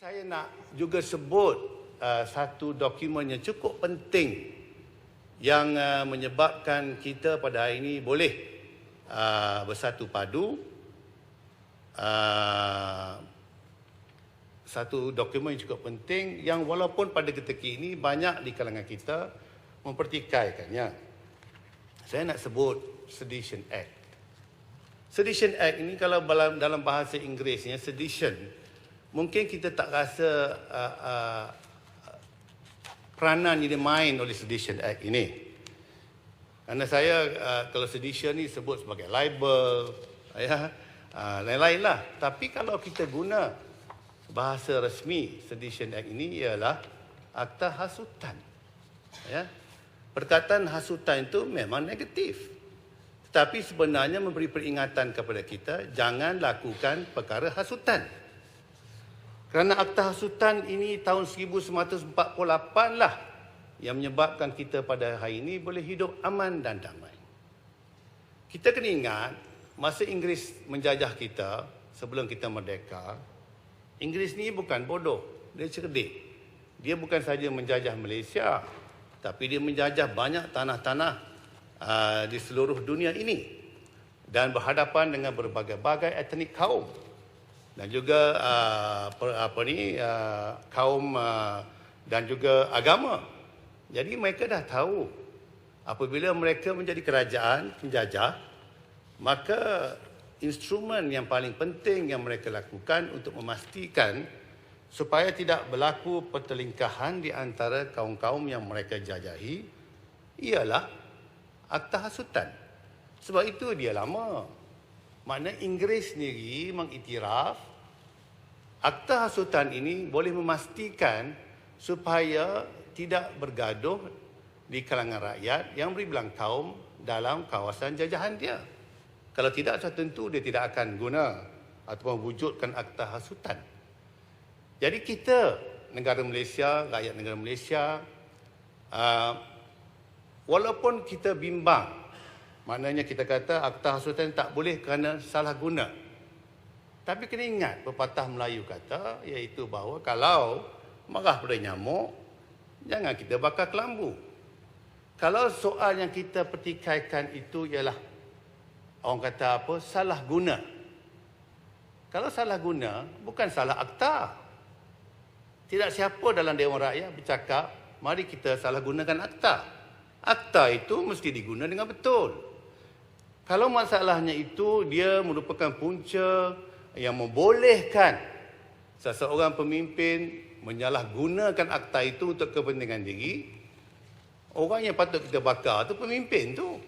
Saya nak juga sebut satu dokumen yang cukup penting yang menyebabkan kita pada hari ini boleh bersatu padu. Satu dokumen yang cukup penting yang walaupun pada ketika ini banyak di kalangan kita mempertikaikannya. Saya nak sebut Sedition Act. Sedition Act ini kalau dalam bahasa Inggerisnya sedition, mungkin kita tak rasa peranan yang dimain oleh Sedition Act ini. Kerana saya kalau sedition ni sebut sebagai libel, lain-lain lah. Tapi kalau kita guna bahasa resmi Sedition Act ini ialah akta hasutan. Perkataan hasutan itu memang negatif. Tetapi sebenarnya memberi peringatan kepada kita, jangan lakukan perkara hasutan. Kerana akta hasutan ini tahun 1948 lah yang menyebabkan kita pada hari ini boleh hidup aman dan damai. Kita kena ingat, masa Inggeris menjajah kita, sebelum kita merdeka, Inggeris ni bukan bodoh, dia cerdik. Dia bukan saja menjajah Malaysia, tapi dia menjajah banyak tanah-tanah di seluruh dunia ini dan berhadapan dengan berbagai-bagai etnik kaum dan juga kaum dan juga agama. Jadi mereka dah tahu apabila mereka menjadi kerajaan penjajah, maka instrumen yang paling penting yang mereka lakukan untuk memastikan supaya tidak berlaku pertelingkahan di antara kaum-kaum yang mereka jajahi ialah akta hasutan. Sebab itu dia lama. Makna Inggeris sendiri mengiktiraf akta hasutan ini boleh memastikan supaya tidak bergaduh di kalangan rakyat yang berbilang kaum dalam kawasan jajahan dia. Kalau tidak, sudah tentu dia tidak akan guna atau mewujudkan akta hasutan. Jadi kita, negara Malaysia, rakyat negara Malaysia, walaupun kita bimbang, maknanya kita kata akta hasutan tak boleh kerana salah guna. Tapi kena ingat, pepatah Melayu kata, iaitu bahawa kalau marah pada nyamuk, jangan kita bakar kelambu. Kalau soal yang kita pertikaikan itu ialah, orang kata apa, salah guna. Kalau salah guna, bukan salah akta. Tidak siapa dalam Dewan Rakyat bercakap, mari kita salah gunakan akta. Akta itu mesti diguna dengan betul. Kalau masalahnya itu dia merupakan punca yang membolehkan seseorang pemimpin menyalahgunakan akta itu untuk kepentingan diri, orang yang patut kita bakar itu pemimpin tu.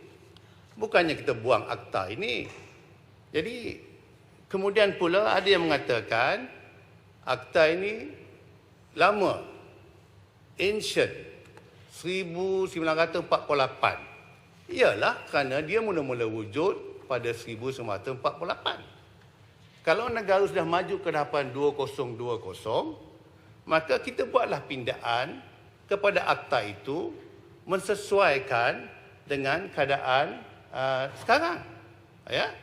Bukannya kita buang akta ini. Jadi kemudian pula ada yang mengatakan akta ini lama, ancient, 1948. Ialah kerana dia mula-mula wujud pada 1948. Kalau negara sudah maju ke hadapan 2020, maka kita buatlah pindaan kepada akta itu mensesuaikan dengan keadaan sekarang. Ya.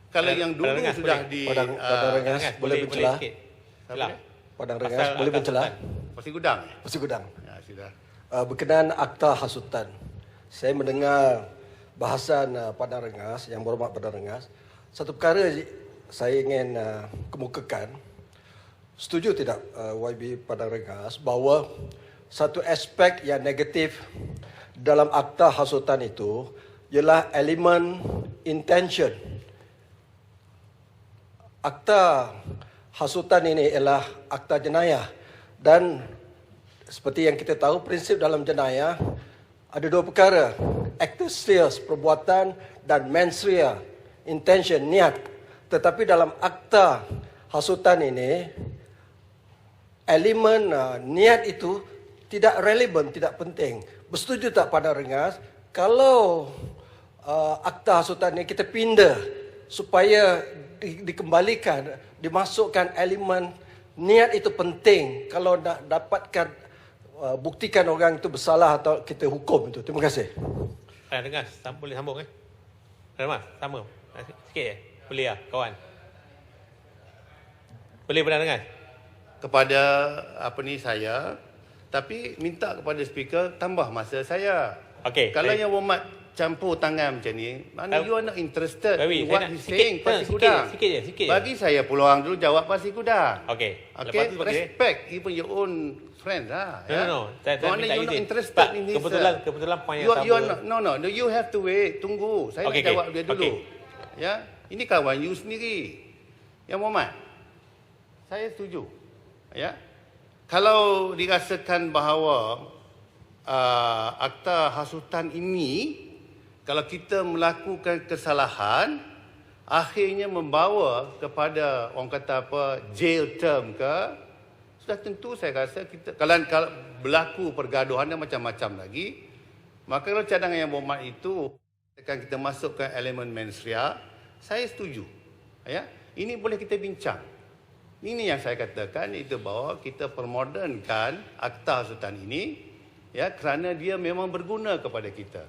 Kalau yang dulu sudah di Padang Rengas boleh bercelah. Padang Rengas boleh bercelah. Pasir Gudang. Pasir Gudang. Ya, sudah. Berkenaan akta hasutan. Saya mendengar bahasan Padang Rengas, yang berhormat Padang Rengas. Satu perkara saya ingin kemukakan. Setuju tidak YB Padang Rengas bahawa satu aspek yang negatif dalam akta hasutan itu ialah elemen intention. Akta hasutan ini ialah akta jenayah dan seperti yang kita tahu prinsip dalam jenayah ada dua perkara, actus reus perbuatan dan mens rea intention niat. Tetapi dalam akta hasutan ini elemen niat itu tidak relevan, tidak penting. Bersetuju tak Padang Rengas kalau akta hasutan ini kita pindah supaya dikembalikan, dimasukkan elemen niat itu penting kalau nak dapatkan buktikan orang itu bersalah atau kita hukum itu. Terima kasih. Dengar, boleh sambung Mas, sama. Sikit boleh kawan. Boleh pernah dengar? kepada saya, tapi minta kepada speaker tambah masa saya. Okey, Kalau baik. yang berhormat campur tangan macam ni, mana you are not interested Bawi, in saya what nak he's sikit, saying Pasir sikit Gudang. je, sikit je. Bagi saya peluang dulu jawab Pasir Gudang. Okey. Okay, Lepas tu bagi respect even your own friends lah. No. Saya Mana minta you not izin. interested Pak, in this. kebetulan poin yang You are sama. not, no, you have to wait. Tunggu. Saya Okey, nak jawab dia dulu. okey. Ya, ini kawan you sendiri. Yang Muhammad, saya setuju. Ya, kalau dirasakan bahawa akta hasutan ini, kalau kita melakukan kesalahan, akhirnya membawa kepada orang kata jail term ke, sudah tentu saya rasa kita kalau berlaku pergaduhan dan macam-macam lagi, maka kalau cadangan yang berhormat itu akan kita masukkan elemen mens rea, saya setuju. Ya, ini boleh kita bincang. Ini yang saya katakan, itu bahawa kita permodernkan akta hasutan ini, ya, kerana dia memang berguna kepada kita.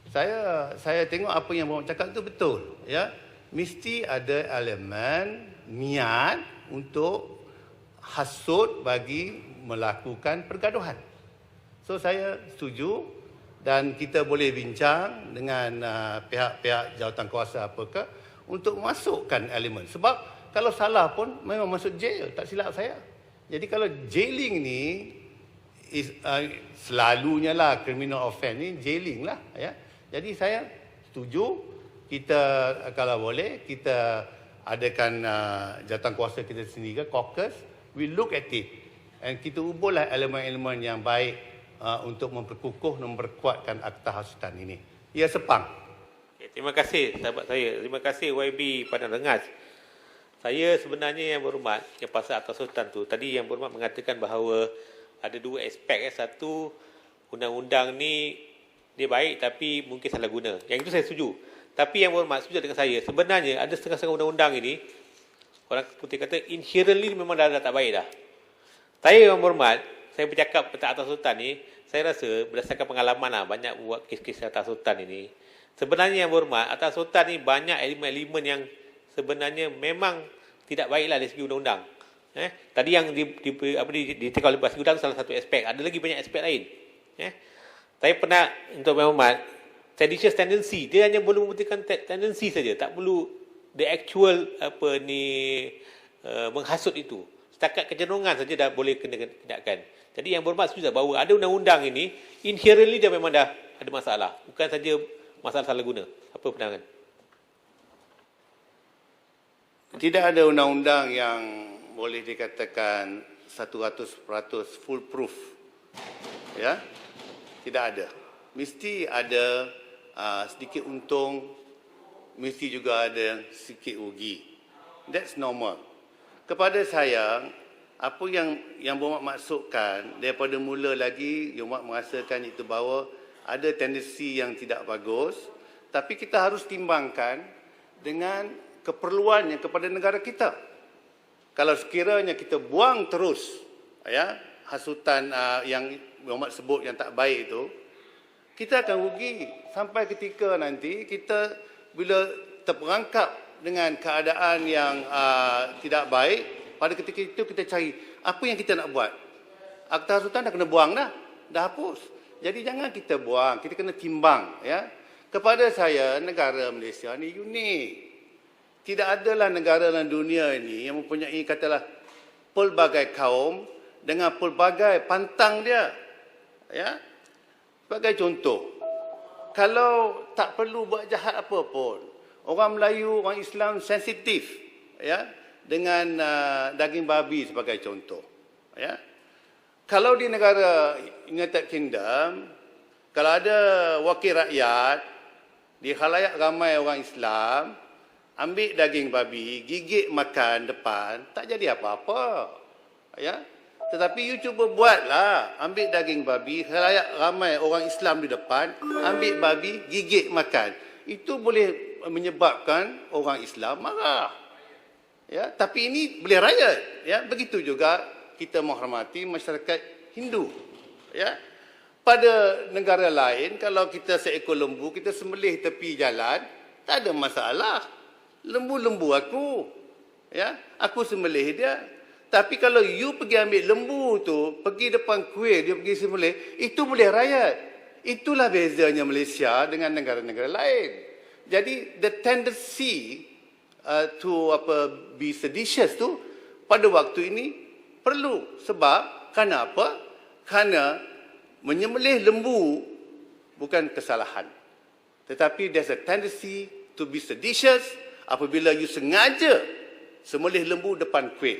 Saya tengok apa yang Muhammad cakap itu betul, ya. Mesti ada elemen niat untuk hasut bagi melakukan pergaduhan. So saya setuju dan kita boleh bincang dengan pihak-pihak jawatan kuasa apakah untuk memasukkan elemen. Sebab kalau salah pun memang masuk jail, tak silap saya. Jadi kalau jailing ni selalunya lah criminal offence ni jailing lah, ya. Jadi saya setuju kita kalau boleh kita adakan jawatan kuasa kita sendiri, caucus, we look at it and kita ubahlah elemen-elemen yang baik untuk memperkukuh dan memperkuatkan akta hasutan ini. Ya, Sepang. Okay, terima kasih sahabat saya. Terima kasih YB Padang Rengas. Saya sebenarnya yang berhormat yang pasal akta hasutan tu, tadi yang berhormat mengatakan bahawa ada dua aspek. Satu, undang-undang ni dia baik tapi mungkin salah guna. Yang itu saya setuju. Tapi yang berhormat setuju dengan saya, sebenarnya ada setengah-setengah undang-undang ini, orang putih kata inherently memang dah tak baik dah. Saya yang berhormat, saya bercakap tentang akta hasutan ni, saya rasa berdasarkan pengalaman lah, banyak buat kes-kes akta hasutan ini. Sebenarnya yang berhormat, akta hasutan ni banyak elemen-elemen yang sebenarnya memang tidak baiklah dari segi undang-undang. Tadi yang ditekan oleh Pasir Gudang salah satu aspek. Ada lagi banyak aspek lain. Saya pernah untuk berhormat, seditious tendency, dia hanya boleh membuktikan tendency saja, tak perlu the actual menghasut itu. Setakat kecenderungan saja dah boleh kena tindakan. Jadi yang berhormat setuju bahawa ada undang-undang ini inherently dia memang dah ada masalah, bukan saja masalah salah guna. Apa pandangan? Tidak ada undang-undang yang boleh dikatakan 100% foolproof. Ya. Tidak ada. Mesti ada sedikit untung, mesti juga ada sedikit rugi. That's normal. Kepada saya, apa yang berhormat maksudkan, daripada mula lagi, berhormat merasakan itu bahawa ada tendensi yang tidak bagus, tapi kita harus timbangkan dengan keperluannya kepada negara kita. Kalau sekiranya kita buang terus, ya, hasutan yang berhormat sebut yang tak baik itu, kita akan rugi sampai ketika nanti kita bila terperangkap dengan keadaan yang tidak baik, pada ketika itu kita cari apa yang kita nak buat. Akta hasutan dah kena buang dah hapus. Jadi jangan kita buang, kita kena timbang, ya. Kepada saya, negara Malaysia ni unik. Tidak adalah negara dalam dunia ini yang mempunyai katalah pelbagai kaum dengan pelbagai pantang dia. Ya. Sebagai contoh, kalau tak perlu buat jahat apa pun, orang Melayu, orang Islam sensitif, ya, dengan daging babi sebagai contoh, ya. Kalau di negara United Kingdom, kalau ada wakil rakyat di khalayak ramai orang Islam ambil daging babi, gigit makan depan, tak jadi apa-apa, ya. Tetapi you cuba buatlah, ambil daging babi, khalayak ramai orang Islam di depan, ambil babi, gigit makan. Itu boleh menyebabkan orang Islam marah. Ya, tapi ini boleh riot, ya. Begitu juga kita menghormati masyarakat Hindu, ya. Pada negara lain, kalau kita seekor lembu, kita sembelih tepi jalan, tak ada masalah. Lembu-lembu aku, ya, aku sembelih dia. Tapi kalau you pergi ambil lembu tu, pergi depan kuil, dia pergi sembelih, itu boleh riot. Itulah bezanya Malaysia dengan negara-negara lain. Jadi the tendency to be seditious tu pada waktu ini perlu. Sebab kerana apa? Kerana menyembelih lembu bukan kesalahan. Tetapi there's a tendency to be seditious apabila you sengaja sembelih lembu depan kuil.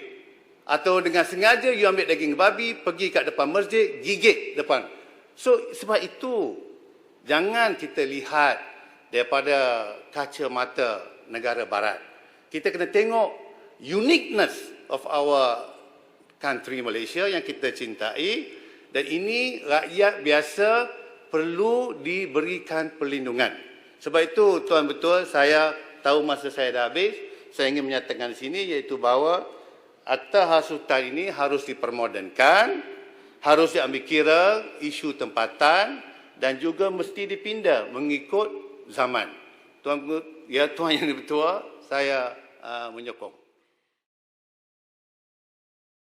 Atau dengan sengaja you ambil daging babi, pergi kat depan masjid, gigit depan. So, sebab itu, jangan kita lihat daripada kacamata negara barat. Kita kena tengok uniqueness of our country Malaysia yang kita cintai. Dan ini rakyat biasa perlu diberikan perlindungan. Sebab itu, Tuan Betul, saya tahu masa saya dah habis. Saya ingin menyatakan di sini iaitu bahawa Akta Hasutan ini harus dipermodenkan, harus diambil kira isu tempatan dan juga mesti dipindah mengikut zaman. Tuan Yang Lebih Tua, saya menyokong.